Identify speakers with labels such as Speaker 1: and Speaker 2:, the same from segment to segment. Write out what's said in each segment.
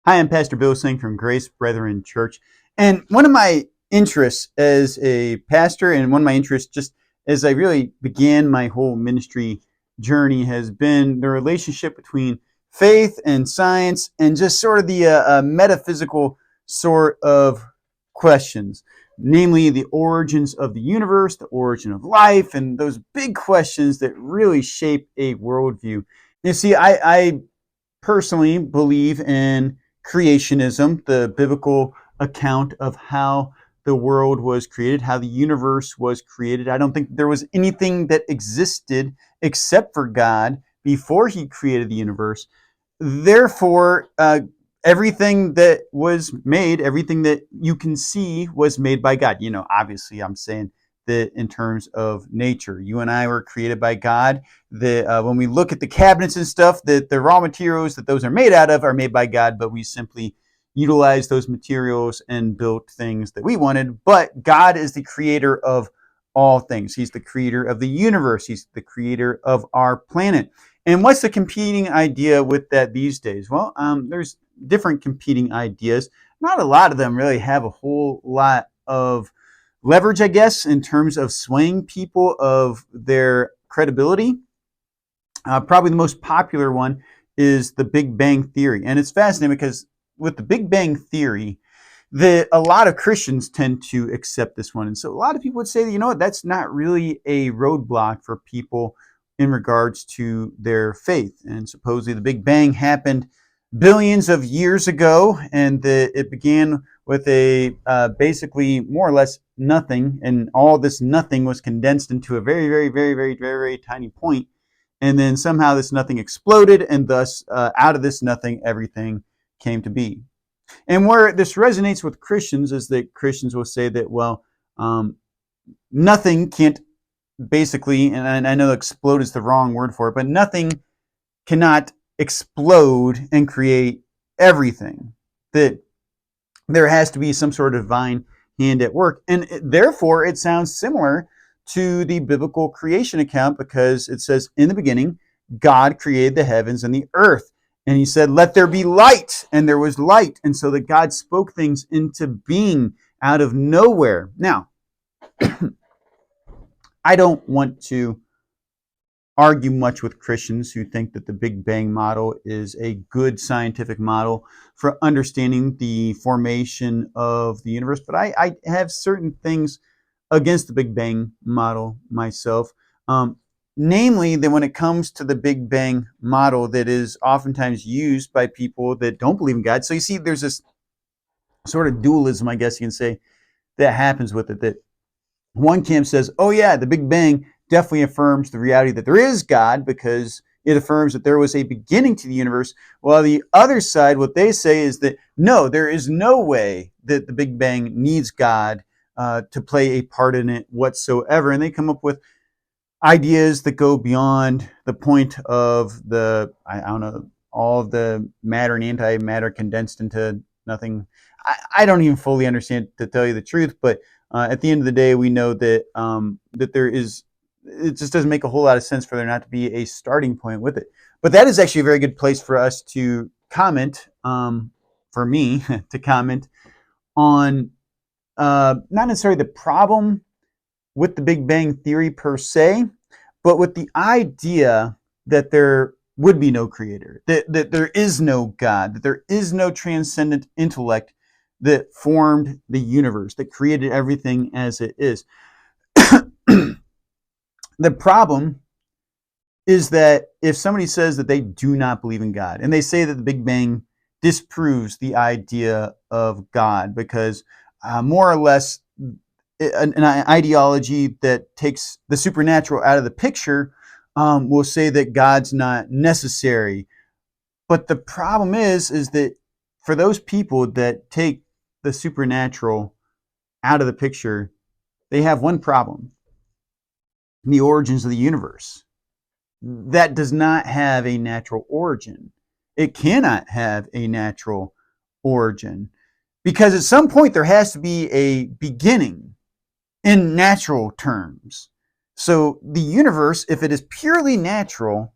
Speaker 1: Hi, I'm Pastor Bill Singh from Grace Brethren Church. And one of my interests as a pastor, and one of my interests just as I really began my whole ministry journey, has been the relationship between faith and science and just sort of the metaphysical sort of questions, namely the origins of the universe, the origin of life, and those big questions that really shape a worldview. You see, I personally believe in creationism, the biblical account of how the world was created, how the universe was created. I don't think there was anything that existed except for God before he created the universe. Therefore, everything that was made, everything that you can see was made by God. Obviously, I'm saying that in terms of nature. You and I were created by God. When we look at the cabinets and stuff, that the raw materials that those are made out of are made by God, but we simply utilized those materials and built things that we wanted. But God is the creator of all things. He's the creator of the universe. He's the creator of our planet. And what's the competing idea with that these days? Well, there's different competing ideas. Not a lot of them really have a whole lot of leverage, I guess, in terms of swaying people of their credibility. Probably the most popular one is the Big Bang Theory. And it's fascinating because with the Big Bang Theory, a lot of Christians tend to accept this one. And so a lot of people would say that, what, that's not really a roadblock for people in regards to their faith. And supposedly the Big Bang happened billions of years ago, and it began with a basically more or less nothing, and all this nothing was condensed into a very, very, very, very, very, very tiny point. And then somehow this nothing exploded, and thus out of this nothing, everything came to be. And where this resonates with Christians is that Christians will say that, well, nothing can't basically, and I know explode is the wrong word for it, but nothing cannot explode and create everything. That there has to be some sort of divine hand at work. And therefore, it sounds similar to the biblical creation account, because it says, in the beginning, God created the heavens and the earth. And he said, let there be light. And there was light. And so that God spoke things into being out of nowhere. Now, I don't want to argue much with Christians who think that the Big Bang model is a good scientific model for understanding the formation of the universe. But I have certain things against the Big Bang model myself. Namely, that when it comes to the Big Bang model that is oftentimes used by people that don't believe in God. So you see, there's this sort of dualism, I guess you can say, that happens with it. That one camp says, oh yeah, the Big Bang definitely affirms the reality that there is God, because it affirms that there was a beginning to the universe. While the other side, what they say is that no, there is no way that the Big Bang needs God to play a part in it whatsoever. And they come up with ideas that go beyond the point of I don't know, all of the matter and antimatter condensed into nothing. I don't even fully understand, to tell you the truth, but at the end of the day, we know that that there is. It just doesn't make a whole lot of sense for there not to be a starting point with it. But that is actually a very good place for us to comment. For me to comment on not necessarily the problem with the Big Bang Theory per se, but with the idea that there would be no creator, that there is no God, that there is no transcendent intellect that formed the universe, that created everything as it is. The problem is that if somebody says that they do not believe in God, and they say that the Big Bang disproves the idea of God, because more or less an ideology that takes the supernatural out of the picture will say that God's not necessary. But the problem is that for those people that take the supernatural out of the picture, they have one problem: the origins of the universe. That does not have a natural origin. It cannot have a natural origin, because at some point there has to be a beginning in natural terms. So the universe, if it is purely natural,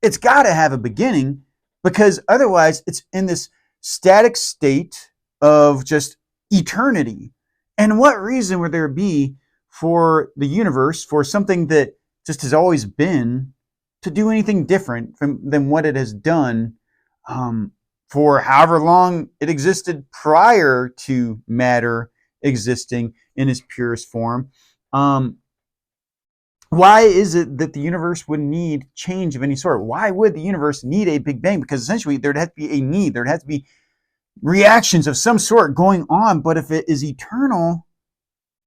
Speaker 1: it's got to have a beginning, because otherwise it's in this static state of just eternity. And what reason would there be for the universe, for something that just has always been, to do anything different than what it has done for however long it existed prior to matter existing in its purest form? Why is it that the universe would need change of any sort? Why would the universe need a Big Bang? Because essentially there'd have to be a need, there'd have to be reactions of some sort going on. But if it is eternal,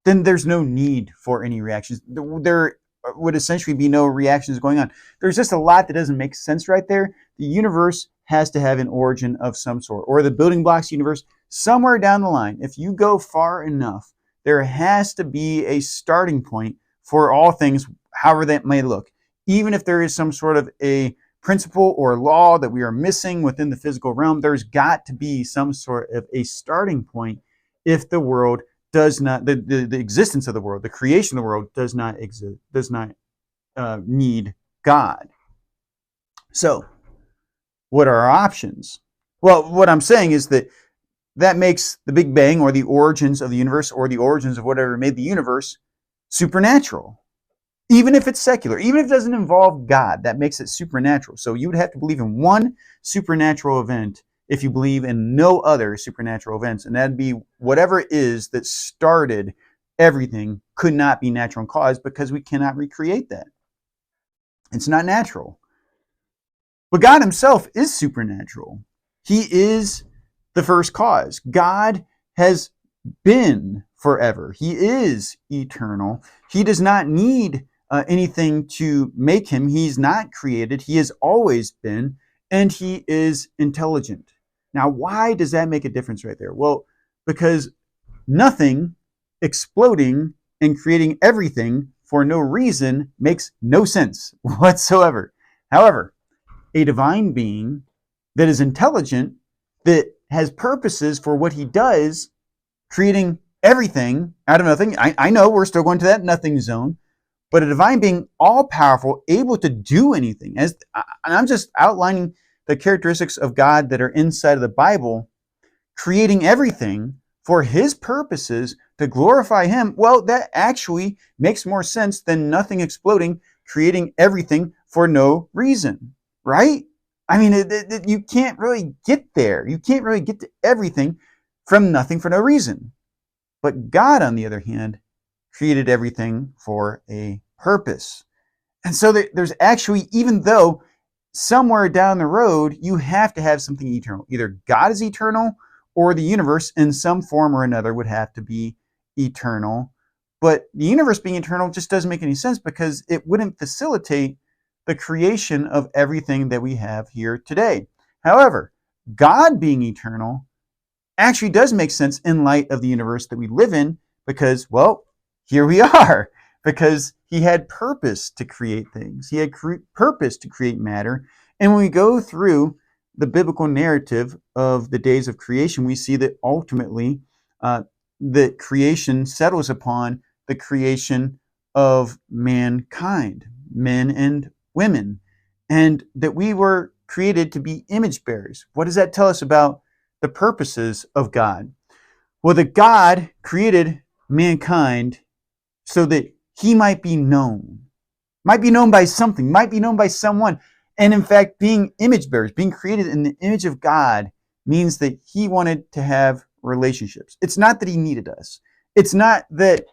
Speaker 1: then there's no need for any reactions. There would essentially be no reactions going on. There's just a lot that doesn't make sense right there. The universe has to have an origin of some sort, or the building blocks universe somewhere down the line. If you go far enough, there has to be a starting point for all things, however that may look. Even if there is some sort of a principle or law that we are missing within the physical realm, there's got to be some sort of a starting point if the world does not, the existence of the world, the creation of the world does not exist, does not need God. So, what are our options? Well, what I'm saying is that makes the Big Bang, or the origins of the universe, or the origins of whatever made the universe, supernatural. Even if it's secular, even if it doesn't involve God, that makes it supernatural. So you would have to believe in one supernatural event if you believe in no other supernatural events. And that'd be whatever it is that started everything could not be natural in cause, because we cannot recreate that. It's not natural. But God himself is supernatural. He is the first cause. God has been forever. He is eternal. He does not need anything to make him. He's not created. He has always been, and he is intelligent. Now, why does that make a difference right there? Well, because nothing exploding and creating everything for no reason makes no sense whatsoever. However, a divine being that is intelligent, that has purposes for what he does, creating everything out of nothing. I know we're still going to that nothing zone, but a divine being, all powerful, able to do anything. And I'm just outlining the characteristics of God that are inside of the Bible, creating everything for his purposes to glorify him. Well, that actually makes more sense than nothing exploding, creating everything for no reason, right? I mean, you can't really get there. You can't really get to everything from nothing for no reason. But God, on the other hand, created everything for a purpose. And so there's actually, even though somewhere down the road, you have to have something eternal. Either God is eternal, or the universe in some form or another would have to be eternal. But the universe being eternal just doesn't make any sense, because it wouldn't facilitate the creation of everything that we have here today. However, God being eternal actually does make sense in light of the universe that we live in, because, well, here we are, because he had purpose to create things. He had purpose to create matter. And when we go through the biblical narrative of the days of creation, we see that ultimately the creation settles upon the creation of mankind, men and women, and that we were created to be image bearers. What does that tell us about the purposes of God? Well, that God created mankind so that he might be known by something, might be known by someone. And in fact, being image bearers, being created in the image of God, means that he wanted to have relationships. It's not that he needed us. It's not that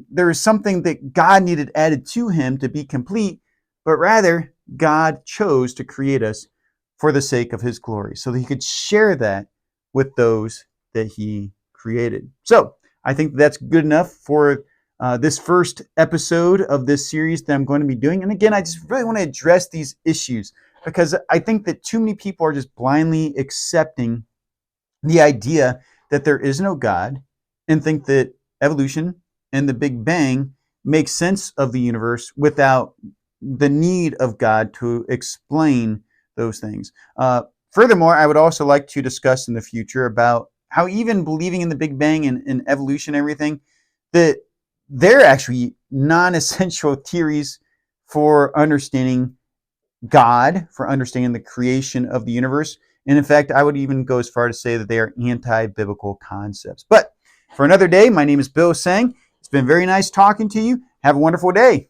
Speaker 1: there is something that God needed added to him to be complete, but rather God chose to create us for the sake of his glory, so that he could share that with those that he created. So I think that's good enough for this first episode of this series that I'm going to be doing. And again, I just really want to address these issues, because I think that too many people are just blindly accepting the idea that there is no God, and think that evolution and the Big Bang make sense of the universe without the need of God to explain those things. Furthermore, I would also like to discuss in the future about how even believing in the Big Bang and evolution and everything, that they're actually non-essential theories for understanding God, for understanding the creation of the universe. And in fact, I would even go as far to say that they are anti-biblical concepts. But for another day, my name is Bill Sang. It's been very nice talking to you. Have a wonderful day.